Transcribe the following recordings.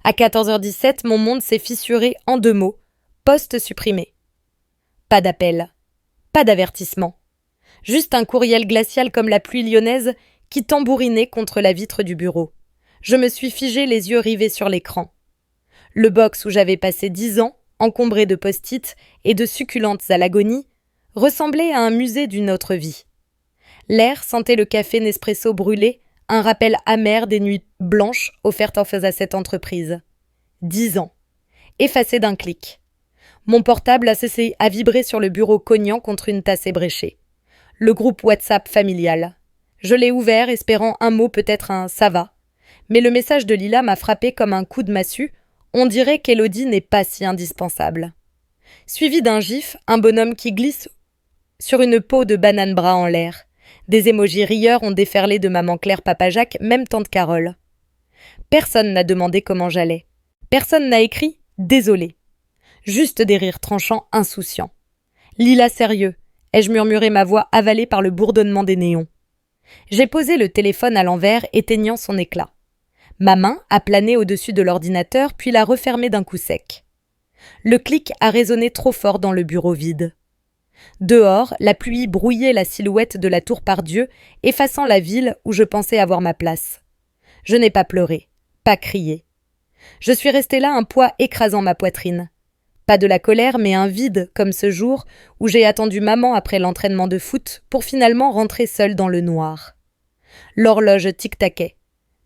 À 14h17, mon monde s'est fissuré en 2 mots. Poste supprimé. Pas d'appel. Pas d'avertissement. Juste un courriel glacial comme la pluie lyonnaise qui tambourinait contre la vitre du bureau. Je me suis figé les yeux rivés sur l'écran. Le box où j'avais passé 10 ans, encombré de post-it et de succulentes à l'agonie, ressemblait à un musée d'une autre vie. L'air sentait le café Nespresso brûlé, un rappel amer des nuits blanches offertes en face à cette entreprise. 10 ans. Effacé d'un clic. Mon portable a cessé à vibrer sur le bureau cognant contre une tasse ébréchée. Le groupe WhatsApp familial. Je l'ai ouvert, espérant un mot, peut-être un « ça va ». Mais le message de Lila m'a frappé comme un coup de massue. On dirait qu'Élodie n'est pas si indispensable. Suivi d'un gif, un bonhomme qui glisse sur une peau de banane bras en l'air. Des émojis rieurs ont déferlé de maman Claire, papa Jacques, même tante Carole. Personne n'a demandé comment j'allais. Personne n'a écrit « désolé ». Juste des rires tranchants insouciants. Lila sérieux, ai-je murmuré, ma voix avalée par le bourdonnement des néons. J'ai posé le téléphone à l'envers, éteignant son éclat. Ma main a plané au-dessus de l'ordinateur, puis l'a refermé d'un coup sec. Le clic a résonné trop fort dans le bureau vide. Dehors, la pluie brouillait la silhouette de la tour Pardieu, effaçant la ville où je pensais avoir ma place. Je n'ai pas pleuré, pas crié. Je suis restée là, un poids écrasant ma poitrine. Pas de la colère, mais un vide, comme ce jour où j'ai attendu maman après l'entraînement de foot pour finalement rentrer seule dans le noir. L'horloge tic-taquait.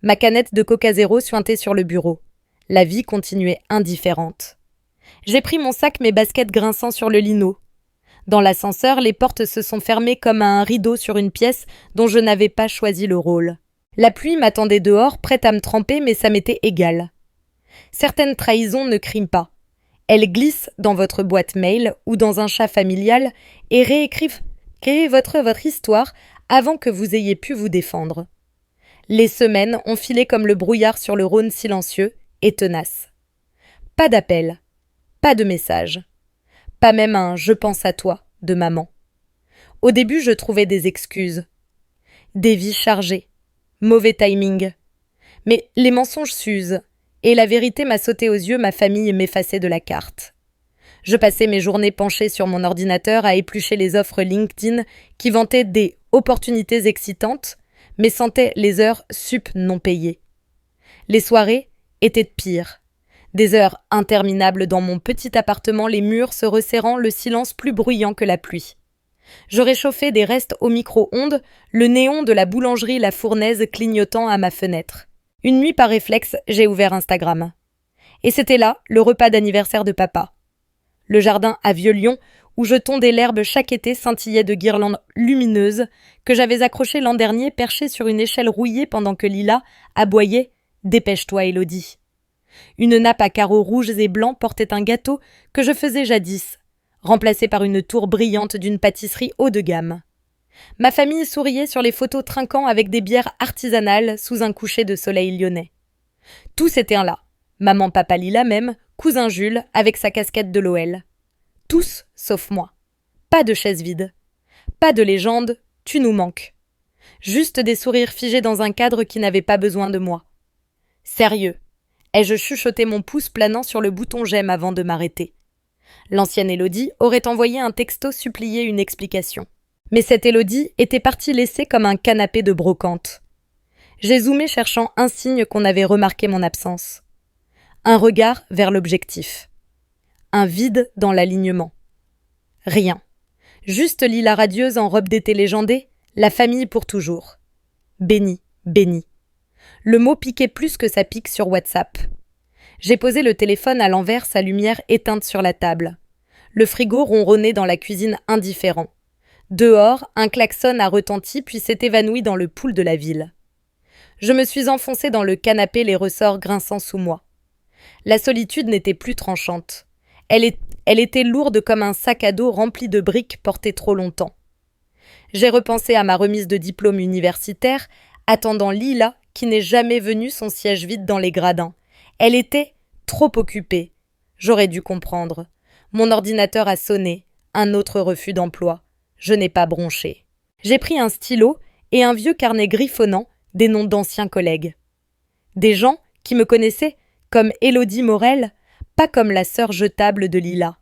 Ma canette de Coca Zéro suintait sur le bureau. La vie continuait indifférente. J'ai pris mon sac, mes baskets grinçant sur le lino. Dans l'ascenseur, les portes se sont fermées comme un rideau sur une pièce dont je n'avais pas choisi le rôle. La pluie m'attendait dehors, prête à me tremper, mais ça m'était égal. Certaines trahisons ne crient pas. Elles glissent dans votre boîte mail ou dans un chat familial et réécrivent votre histoire avant que vous ayez pu vous défendre. Les semaines ont filé comme le brouillard sur le Rhône silencieux et tenace. Pas d'appel, pas de message, pas même un « je pense à toi » de maman. Au début, je trouvais des excuses. Des vies chargées, mauvais timing. Mais les mensonges s'usent, et la vérité m'a sauté aux yeux, ma famille m'effaçait de la carte. Je passais mes journées penchée sur mon ordinateur à éplucher les offres LinkedIn qui vantaient des opportunités excitantes, mais sentaient les heures sup non payées. Les soirées étaient de pire. Des heures interminables dans mon petit appartement, les murs se resserrant, le silence plus bruyant que la pluie. Je réchauffais des restes au micro-ondes, le néon de la boulangerie La Fournaise clignotant à ma fenêtre. Une nuit, par réflexe, j'ai ouvert Instagram. Et c'était là le repas d'anniversaire de papa. Le jardin à Vieux-Lyon, où je tondais l'herbe chaque été, scintillait de guirlandes lumineuses que j'avais accrochées l'an dernier, perchées sur une échelle rouillée pendant que Lila aboyait « Dépêche-toi, Élodie ». Une nappe à carreaux rouges et blancs portait un gâteau que je faisais jadis, remplacé par une tour brillante d'une pâtisserie haut de gamme. Ma famille souriait sur les photos trinquant avec des bières artisanales sous un coucher de soleil lyonnais. Tous étaient là. Maman, papa Lila même, cousin Jules avec sa casquette de l'OL. Tous sauf moi. Pas de chaise vide. Pas de légende « tu nous manques ». Juste des sourires figés dans un cadre qui n'avait pas besoin de moi. Sérieux. Ai-je chuchoté mon pouce planant sur le bouton j'aime avant de m'arrêter. L'ancienne Élodie aurait envoyé un texto supplier une explication. Mais cette Élodie était partie laisser comme un canapé de brocante. J'ai zoomé cherchant un signe qu'on avait remarqué mon absence. Un regard vers l'objectif. Un vide dans l'alignement. Rien. Juste Lila radieuse en robe d'été légendée, la famille pour toujours. Béni, béni. Le mot piquait plus que ça pique sur WhatsApp. J'ai posé le téléphone à l'envers, sa lumière éteinte sur la table. Le frigo ronronnait dans la cuisine indifférent. Dehors, un klaxon a retenti puis s'est évanoui dans le pool de la ville. Je me suis enfoncée dans le canapé, les ressorts grinçant sous moi. La solitude n'était plus tranchante. Elle était lourde comme un sac à dos rempli de briques portées trop longtemps. J'ai repensé à ma remise de diplôme universitaire, attendant Lila, qui n'est jamais venue, son siège vide dans les gradins. Elle était trop occupée. J'aurais dû comprendre. Mon ordinateur a sonné. Un autre refus d'emploi. Je n'ai pas bronché. J'ai pris un stylo et un vieux carnet griffonnant des noms d'anciens collègues. Des gens qui me connaissaient comme Élodie Morel, pas comme la sœur jetable de Lila.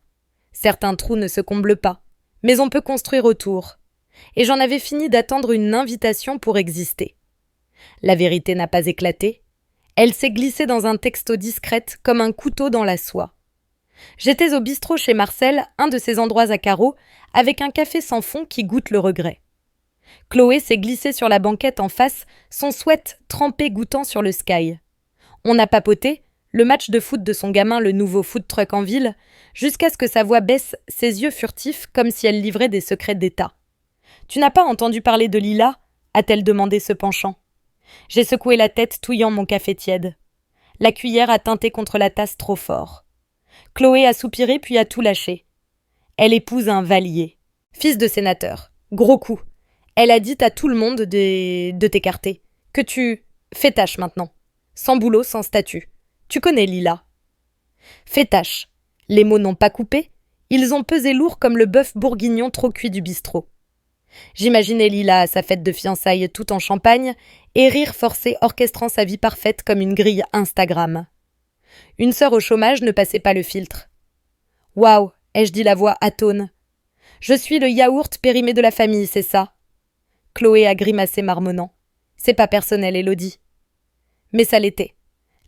Certains trous ne se comblent pas, mais on peut construire autour. Et j'en avais fini d'attendre une invitation pour exister. La vérité n'a pas éclaté. Elle s'est glissée dans un texto discrète comme un couteau dans la soie. J'étais au bistrot chez Marcel, un de ces endroits à carreaux, avec un café sans fond qui goûte le regret. Chloé s'est glissée sur la banquette en face, son sweat trempé goûtant sur le sky. On a papoté, le match de foot de son gamin, le nouveau food truck en ville, jusqu'à ce que sa voix baisse, ses yeux furtifs comme si elle livrait des secrets d'État. « Tu n'as pas entendu parler de Lila ?» a-t-elle demandé se penchant. J'ai secoué la tête, touillant mon café tiède. La cuillère a tinté contre la tasse trop fort. Chloé a soupiré puis a tout lâché. Elle épouse un Vallier, fils de sénateur. Gros coup. Elle a dit à tout le monde de t'écarter. Que tu fais tâche maintenant. Sans boulot, sans statut. Tu connais Lila. Fais tâche. Les mots n'ont pas coupé. Ils ont pesé lourd comme le bœuf bourguignon trop cuit du bistrot. J'imaginais Lila à sa fête de fiançailles tout en champagne et rire forcé orchestrant sa vie parfaite comme une grille Instagram. Une sœur au chômage ne passait pas le filtre. « Waouh !» ai-je dit la voix atone. « Je suis le yaourt périmé de la famille, c'est ça ?» Chloé a grimacé marmonnant. « C'est pas personnel, Élodie. » Mais ça l'était.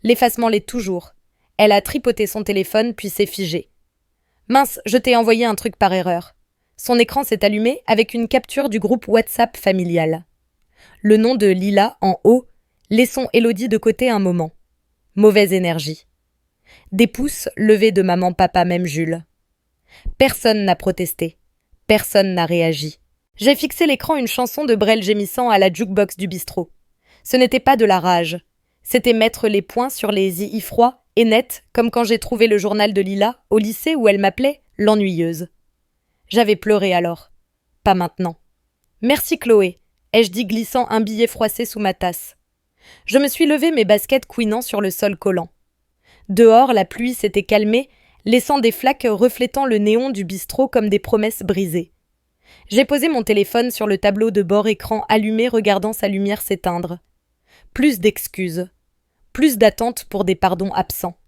L'effacement l'est toujours. Elle a tripoté son téléphone puis s'est figée. « Mince, je t'ai envoyé un truc par erreur. » Son écran s'est allumé avec une capture du groupe WhatsApp familial. Le nom de Lila en haut, laissons Élodie de côté un moment. Mauvaise énergie. Des pouces levés de maman, papa, même Jules. Personne n'a protesté. Personne n'a réagi. J'ai fixé l'écran une chanson de Brel gémissant à la jukebox du bistrot. Ce n'était pas de la rage. C'était mettre les points sur les i froids et nets, comme quand j'ai trouvé le journal de Lila au lycée où elle m'appelait l'ennuyeuse. J'avais pleuré alors. Pas maintenant. Merci Chloé, ai-je dit glissant un billet froissé sous ma tasse. Je me suis levé, mes baskets couinant sur le sol collant. Dehors, la pluie s'était calmée, laissant des flaques reflétant le néon du bistrot comme des promesses brisées. J'ai posé mon téléphone sur le tableau de bord écran allumé regardant sa lumière s'éteindre. Plus d'excuses. Plus d'attentes pour des pardons absents.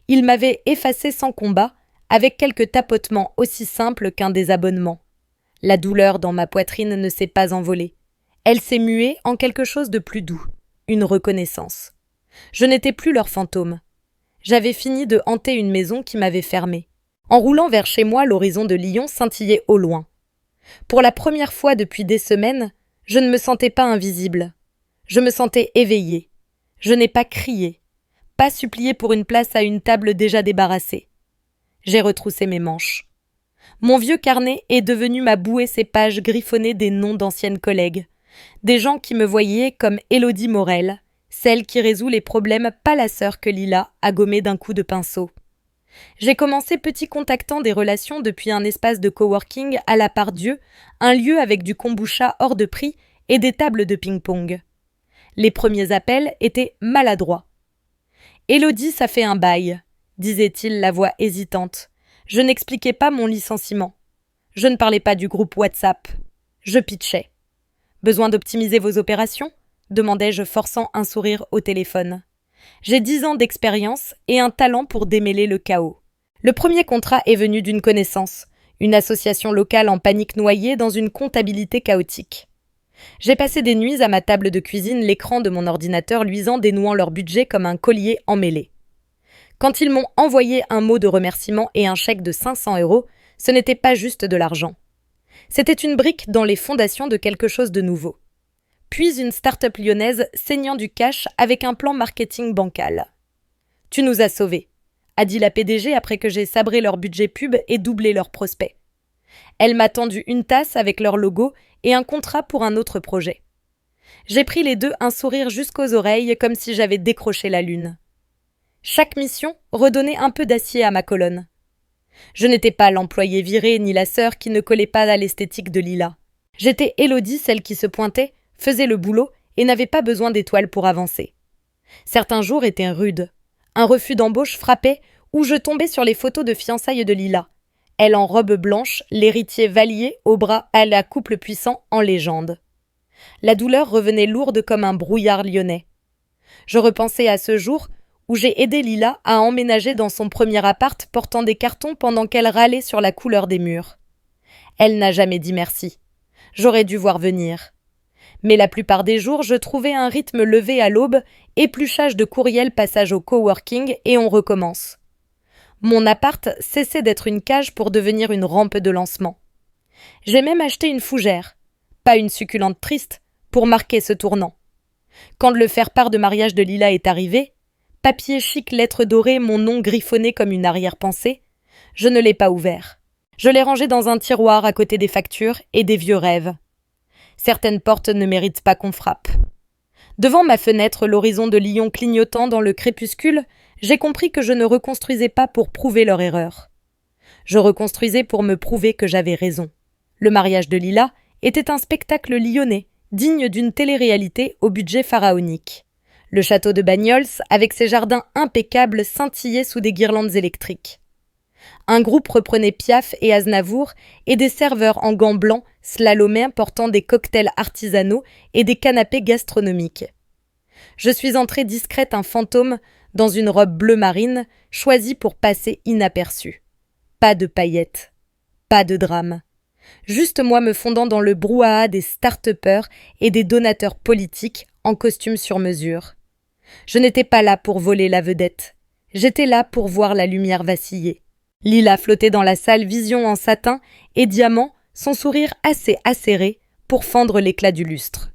Il m'avait effacé sans combat, avec quelques tapotements aussi simples qu'un désabonnement. La douleur dans ma poitrine ne s'est pas envolée. Elle s'est muée en quelque chose de plus doux, une reconnaissance. Je n'étais plus leur fantôme. J'avais fini de hanter une maison qui m'avait fermée. En roulant vers chez moi, l'horizon de Lyon scintillait au loin. Pour la première fois depuis des semaines, je ne me sentais pas invisible. Je me sentais éveillée. Je n'ai pas crié, pas supplié pour une place à une table déjà débarrassée. J'ai retroussé mes manches. Mon vieux carnet est devenu ma bouée, ces pages griffonnées des noms d'anciennes collègues. Des gens qui me voyaient comme Élodie Morel, celle qui résout les problèmes, pas la sœur que Lila a gommée d'un coup de pinceau. J'ai commencé petit contactant des relations depuis un espace de coworking à la Part-Dieu, un lieu avec du kombucha hors de prix et des tables de ping-pong. Les premiers appels étaient maladroits. « Élodie, ça fait un bail », disait-il la voix hésitante. Je n'expliquais pas mon licenciement. Je ne parlais pas du groupe WhatsApp. Je pitchais. « Besoin d'optimiser vos opérations ?» demandai-je forçant un sourire au téléphone. J'ai 10 ans d'expérience et un talent pour démêler le chaos. Le premier contrat est venu d'une connaissance, une association locale en panique noyée dans une comptabilité chaotique. J'ai passé des nuits à ma table de cuisine, l'écran de mon ordinateur luisant dénouant leur budget comme un collier emmêlé. Quand ils m'ont envoyé un mot de remerciement et un chèque de 500 €, ce n'était pas juste de l'argent. C'était une brique dans les fondations de quelque chose de nouveau. Puis une start-up lyonnaise saignant du cash avec un plan marketing bancal. « Tu nous as sauvés », a dit la PDG après que j'ai sabré leur budget pub et doublé leurs prospects. Elle m'a tendu une tasse avec leur logo et un contrat pour un autre projet. J'ai pris les deux un sourire jusqu'aux oreilles comme si j'avais décroché la lune. Chaque mission redonnait un peu d'acier à ma colonne. Je n'étais pas l'employée virée ni la sœur qui ne collait pas à l'esthétique de Lila. J'étais Élodie, celle qui se pointait, faisait le boulot et n'avait pas besoin d'étoiles pour avancer. Certains jours étaient rudes. Un refus d'embauche frappait ou je tombais sur les photos de fiançailles de Lila. Elle en robe blanche, l'héritier Vallier au bras à la couple puissant en légende. La douleur revenait lourde comme un brouillard lyonnais. Je repensais à ce jour où j'ai aidé Lila à emménager dans son premier appart portant des cartons pendant qu'elle râlait sur la couleur des murs. Elle n'a jamais dit merci. J'aurais dû voir venir. Mais la plupart des jours, je trouvais un rythme levé à l'aube, épluchage de courriel, passage au coworking et on recommence. Mon appart cessait d'être une cage pour devenir une rampe de lancement. J'ai même acheté une fougère, pas une succulente triste, pour marquer ce tournant. Quand le faire-part de mariage de Lila est arrivé, papier chic, lettres dorées, mon nom griffonné comme une arrière-pensée, je ne l'ai pas ouvert. Je l'ai rangé dans un tiroir à côté des factures et des vieux rêves. Certaines portes ne méritent pas qu'on frappe. Devant ma fenêtre, l'horizon de Lyon clignotant dans le crépuscule, j'ai compris que je ne reconstruisais pas pour prouver leur erreur. Je reconstruisais pour me prouver que j'avais raison. Le mariage de Lila était un spectacle lyonnais, digne d'une télé-réalité au budget pharaonique. Le château de Bagnols, avec ses jardins impeccables, scintillait sous des guirlandes électriques. Un groupe reprenait Piaf et Aznavour et des serveurs en gants blancs slalomiens portant des cocktails artisanaux et des canapés gastronomiques. Je suis entrée discrète, un fantôme, dans une robe bleu marine, choisie pour passer inaperçue. Pas de paillettes, pas de drame. Juste moi me fondant dans le brouhaha des start-upers et des donateurs politiques en costume sur mesure. Je n'étais pas là pour voler la vedette. J'étais là pour voir la lumière vaciller. Lila flottait dans la salle, vision en satin et diamant, son sourire assez acéré pour fendre l'éclat du lustre.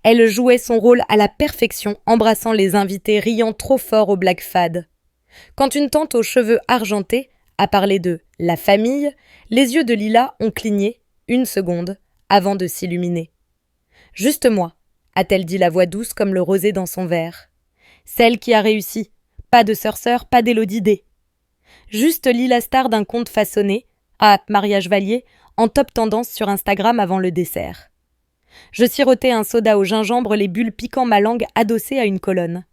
Elle jouait son rôle à la perfection, embrassant les invités, riant trop fort au blague fade. Quand une tante aux cheveux argentés a parlé de « la famille », les yeux de Lila ont cligné une seconde avant de s'illuminer. « Juste moi », a-t-elle dit, la voix douce comme le rosé dans son verre. « Celle qui a réussi. Pas de sœur, pas d'Élodie D. Juste Lila star d'un conte façonné, à mariage Valier, en top tendance sur Instagram avant le dessert. Je sirotais un soda au gingembre, les bulles piquant ma langue adossée à une colonne.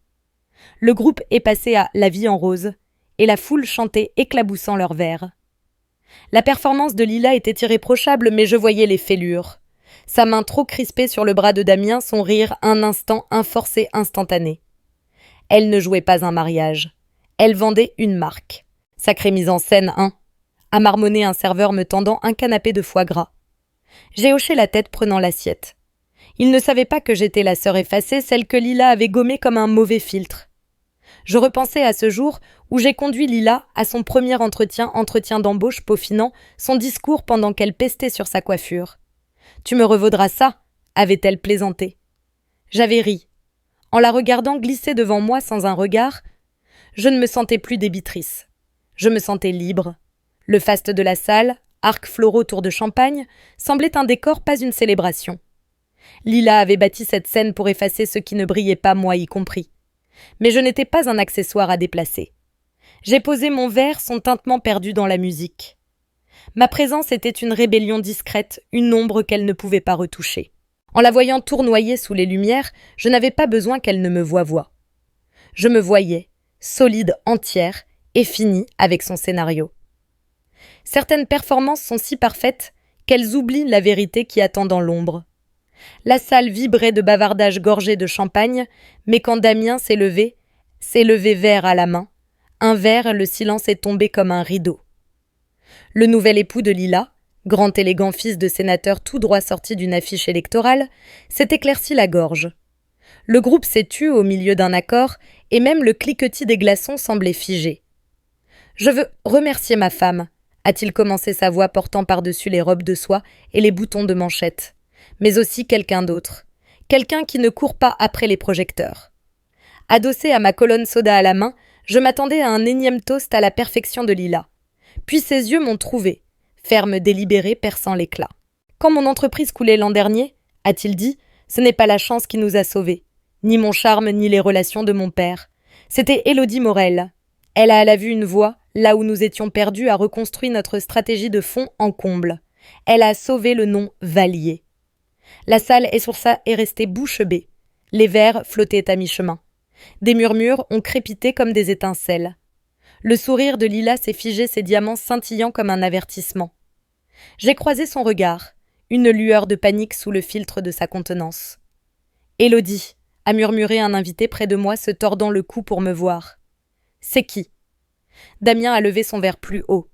Le groupe est passé à La vie en rose, et la foule chantait éclaboussant leurs verres. La performance de Lila était irréprochable, mais je voyais les fêlures. Sa main trop crispée sur le bras de Damien, son rire un instant, un forcé instantané. Elle ne jouait pas un mariage. Elle vendait une marque. Sacrée mise en scène, hein, a marmonné un serveur me tendant un canapé de foie gras. J'ai hoché la tête prenant l'assiette. Il ne savait pas que j'étais la sœur effacée, celle que Lila avait gommée comme un mauvais filtre. Je repensais à ce jour où j'ai conduit Lila à son premier entretien d'embauche peaufinant son discours pendant qu'elle pestait sur sa coiffure. « Tu me revaudras ça » avait-elle plaisanté. J'avais ri. En la regardant glisser devant moi sans un regard, je ne me sentais plus débitrice. Je me sentais libre. Le faste de la salle, arcs floraux tour de champagne, semblait un décor, pas une célébration. Lila avait bâti cette scène pour effacer ce qui ne brillait pas, moi y compris. Mais je n'étais pas un accessoire à déplacer. J'ai posé mon verre, son tintement perdu dans la musique. Ma présence était une rébellion discrète, une ombre qu'elle ne pouvait pas retoucher. En la voyant tournoyer sous les lumières, je n'avais pas besoin qu'elle ne me voie. Je me voyais, solide, entière, et finie avec son scénario. Certaines performances sont si parfaites qu'elles oublient la vérité qui attend dans l'ombre. La salle vibrait de bavardages gorgés de champagne, mais quand Damien s'est levé verre à la main, un verre, le silence est tombé comme un rideau. Le nouvel époux de Lila, grand élégant fils de sénateur tout droit sorti d'une affiche électorale, s'est éclairci la gorge. Le groupe s'est tu au milieu d'un accord, et même le cliquetis des glaçons semblait figé. « Je veux remercier ma femme », a-t-il commencé, sa voix portant par-dessus les robes de soie et les boutons de manchette. Mais aussi quelqu'un d'autre. Quelqu'un qui ne court pas après les projecteurs. Adossé à ma colonne soda à la main, je m'attendais à un énième toast à la perfection de Lila. Puis ses yeux m'ont trouvé, ferme, délibéré, perçant l'éclat. « Quand mon entreprise coulait l'an dernier, a-t-il dit, ce n'est pas la chance qui nous a sauvés, ni mon charme, ni les relations de mon père. C'était Élodie Morel. Elle a à la vue une voie, là où nous étions perdus, a reconstruit notre stratégie de fond en comble. Elle a sauvé le nom Valier. » La salle est sur ça est restée bouche bée. Les verres flottaient à mi-chemin. Des murmures ont crépité comme des étincelles. Le sourire de Lila s'est figé, ses diamants scintillant comme un avertissement. J'ai croisé son regard, une lueur de panique sous le filtre de sa contenance. « Élodie » a murmuré un invité près de moi, se tordant le cou pour me voir. C'est qui? Damien a levé son verre plus haut.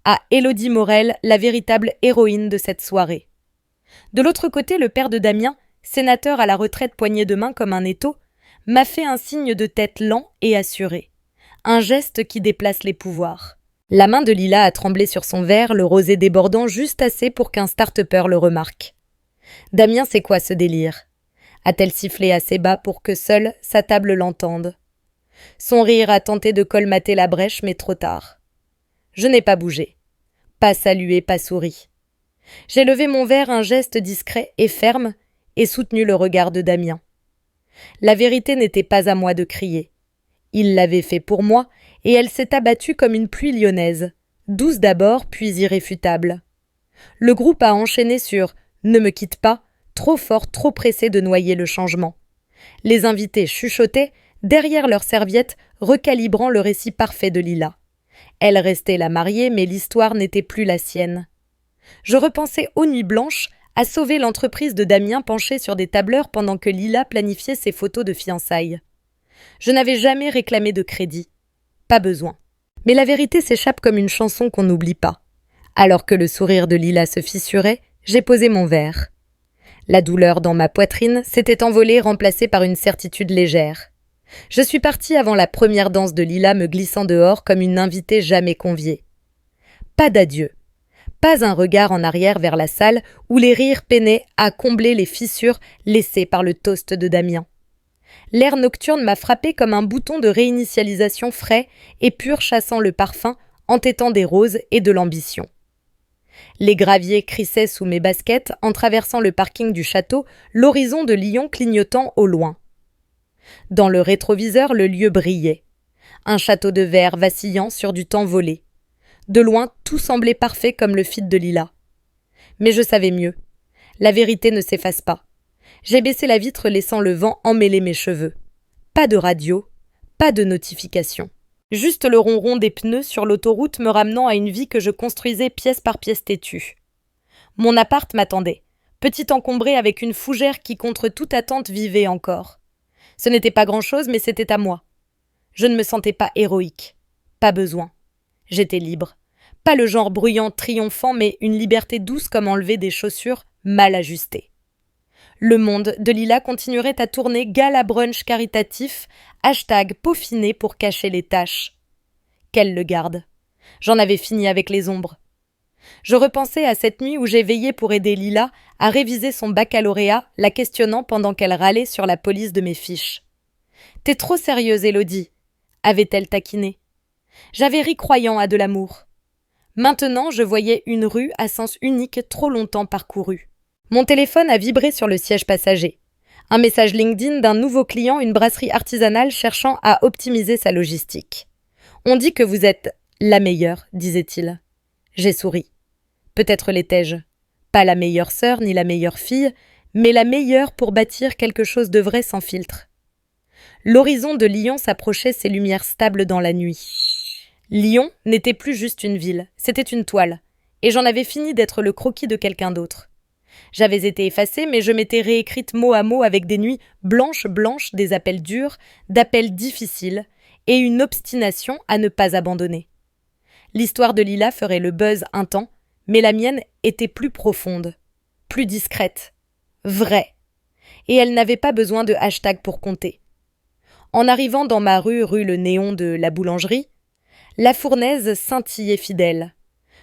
À Élodie Morel, la véritable héroïne de cette soirée. De l'autre côté, le père de Damien, sénateur à la retraite poigné de main comme un étau, m'a fait un signe de tête lent et assuré. Un geste qui déplace les pouvoirs. La main de Lila a tremblé sur son verre, le rosé débordant juste assez pour qu'un start-upper le remarque. Damien, c'est quoi ce délire? A-t-elle sifflé assez bas pour que seule sa table l'entende? Son rire a tenté de colmater la brèche, mais trop tard. Je n'ai pas bougé. Pas salué, pas souri. J'ai levé mon verre, un geste discret et ferme, et soutenu le regard de Damien. La vérité n'était pas à moi de crier. Il l'avait fait pour moi, et elle s'est abattue comme une pluie lyonnaise, douce d'abord, puis irréfutable. Le groupe a enchaîné sur « Ne me quitte pas », trop fort, trop pressé de noyer le changement. Les invités chuchotaient, derrière leurs serviettes, recalibrant le récit parfait de Lila. Elle restait la mariée, mais l'histoire n'était plus la sienne. Je repensais aux nuits blanches, à sauver l'entreprise de Damien penché sur des tableurs pendant que Lila planifiait ses photos de fiançailles. Je n'avais jamais réclamé de crédit. Pas besoin. Mais la vérité s'échappe comme une chanson qu'on n'oublie pas. Alors que le sourire de Lila se fissurait, j'ai posé mon verre. La douleur dans ma poitrine s'était envolée, remplacée par une certitude légère. Je suis partie avant la première danse de Lila, me glissant dehors comme une invitée jamais conviée. Pas d'adieu. Pas un regard en arrière vers la salle où les rires peinaient à combler les fissures laissées par le toast de Damien. L'air nocturne m'a frappé comme un bouton de réinitialisation frais et pur, chassant le parfum, entêtant des roses et de l'ambition. Les graviers crissaient sous mes baskets en traversant le parking du château, l'horizon de Lyon clignotant au loin. Dans le rétroviseur, le lieu brillait. Un château de verre vacillant sur du temps volé. De loin, tout semblait parfait comme le feat de Lila. Mais je savais mieux. La vérité ne s'efface pas. J'ai baissé la vitre, laissant le vent emmêler mes cheveux. Pas de radio, pas de notification. Juste le ronron des pneus sur l'autoroute me ramenant à une vie que je construisais pièce par pièce têtue. Mon appart m'attendait, petit encombré avec une fougère qui contre toute attente vivait encore. Ce n'était pas grand-chose, mais c'était à moi. Je ne me sentais pas héroïque. Pas besoin. J'étais libre. Pas le genre bruyant, triomphant, mais une liberté douce comme enlever des chaussures mal ajustées. Le monde de Lila continuerait à tourner gala brunch caritatif, #peaufiné pour cacher les taches. Qu'elle le garde. J'en avais fini avec les ombres. Je repensais à cette nuit où j'ai veillé pour aider Lila à réviser son baccalauréat, la questionnant pendant qu'elle râlait sur la police de mes fiches. « T'es trop sérieuse, Élodie » avait-elle taquiné. J'avais ri croyant à de l'amour. Maintenant, je voyais une rue à sens unique trop longtemps parcourue. Mon téléphone a vibré sur le siège passager. Un message LinkedIn d'un nouveau client, une brasserie artisanale cherchant à optimiser sa logistique. « On dit que vous êtes la meilleure », disait-il. J'ai souri. Peut-être l'étais-je. Pas la meilleure sœur ni la meilleure fille, mais la meilleure pour bâtir quelque chose de vrai sans filtre. L'horizon de Lyon s'approchait, ses lumières stables dans la nuit. Lyon n'était plus juste une ville, c'était une toile, et j'en avais fini d'être le croquis de quelqu'un d'autre. J'avais été effacée, mais je m'étais réécrite mot à mot avec des nuits blanches, des appels durs, d'appels difficiles, et une obstination à ne pas abandonner. L'histoire de Lila ferait le buzz un temps, mais la mienne était plus profonde, plus discrète, vraie. Et elle n'avait pas besoin de hashtag pour compter. En arrivant dans ma rue Le Néon de la boulangerie, la fournaise scintillait fidèle.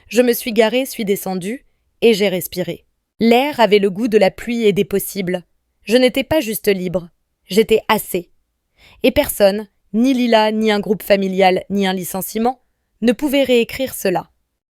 Je me suis garée, suis descendue, et j'ai respiré. L'air avait le goût de la pluie et des possibles. Je n'étais pas juste libre, j'étais assez. Et personne, ni Lila, ni un groupe familial, ni un licenciement, ne pouvait réécrire cela.